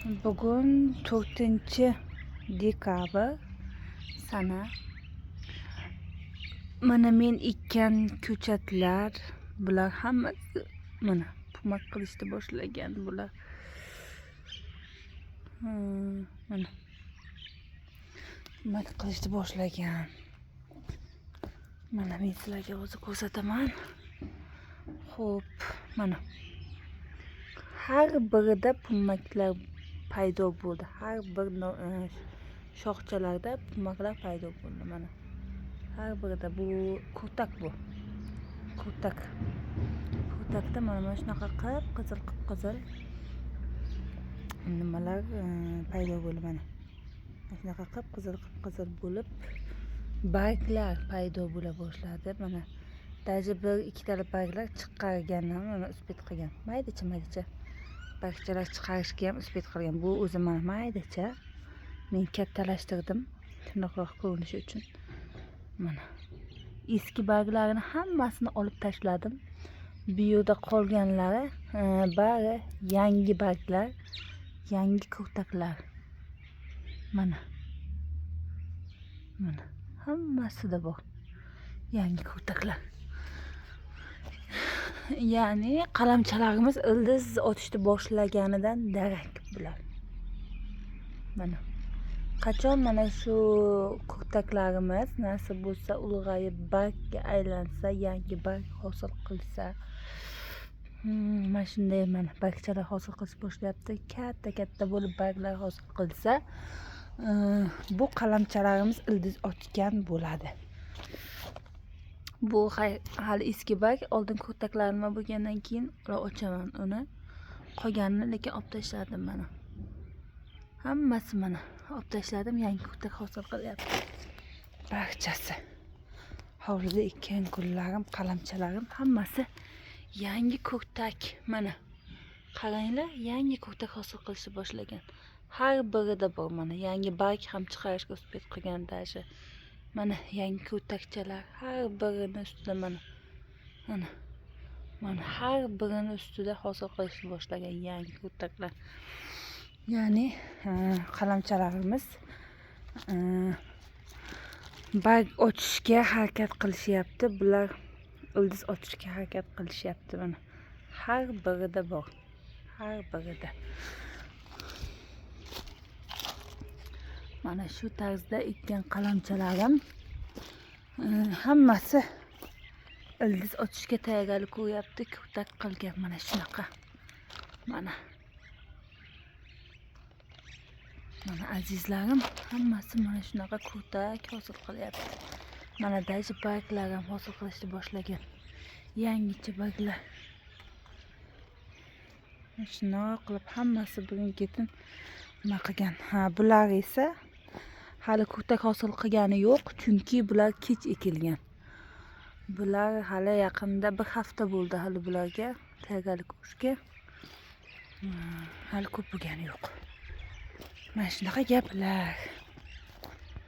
Bugun 4-dekabr sana. Mana men ekkan ko'chatlar, bular hammasi mana pumak qilishni boshlagan bular. Mana pumak qilishni boshlagan. Mana men sizlarga hozir ko'rsataman. Xo'p, mana har birida pumaklar paydo bo'ldi. Har bir shoxchalarda pumaklar paydo bo'ldi. Mana har birida bu kurtak bu. Kurtakda mana shunaqa qip-qizil nimalar paydo bo'ldi mana. Shunaqa qip-qizil bo'lib barglar paydo bo'la boshladi. Mana даже bir ikkitala barglar chiqarganlar mana uspet qilgan. Maydacha bargchalar chiqarishga ham uspet qilgan. Bu o'zi mana maydacha. Men kattalashtirdim shunaqroq ko'rinishi uchun. Mana eski barglarini hammasini olib tashladim. Bu yerda qolganlari bari yangi barglar, yangi kurtaklar. Mana hammasida bor yangi kurtaklar. Ya'ni qalamchalarimiz ildiz otishni boshlaganidan darak bular. Mana qachon mana shu kurtaklarimiz nasib bo'lsa ulg'ayib bargga aylansa, yangi barg hosil qilsa, mana shunday mana bargchalar hosil qilish boshlayapti. Katta bo'lib barglar hosil qilsa, bu qalamchalarimiz ildiz otgan bo'ladi. Bu hali eski barg, oldin kurtaklarim bo'lgandan keyin ochaman uni. Qolganini lekin olib tashladim mana. Hammasi mana olib tashladim, yangi kurtak hosil qilyapti. Barchasi. Hovlida ekkan gullarim, qalamchalarim hammasi yangi kurtak. Mana qaranglar, yangi kurtak hosil qilishni boshlagan. Har birida bor mana yangi barg ham chiqarishga uspet qilgan dashi. Mana yangi kurtakchalar har birini ustida mana har birini ustida hosil qilishni boshlagan yangi kurtaklar. Ya'ni qalamchalarimiz barg ochishga harakat qilishyapti. Bular ildiz ochishga harakat qilishyapti mana. Har birida bor. Har birida. Mana shu tarzda ekkan qalamchalarim hammasi ildiz ochishga tayyorgarlik ko'ryapti. Kurtak qilgan mana shunaqa. Mana azizlarim, hammasi mana shunaqa kurtak hosil qilyapti. Mana daji barglar ham hosil qilishni boshlagan. Yangicha barglar. Shunaqa qilib hammasi birin-ketin nima qilgan. Bular esa hali kurtak hosil qilgani yo'q, chunki bular kech ekilgan. Bular hali yaqinda bir hafta bo'ldi hali bularga tayyorgarlik ko'rishga. Hali ko'p bo'lgani yo'q. Mana shunaqa gaplar.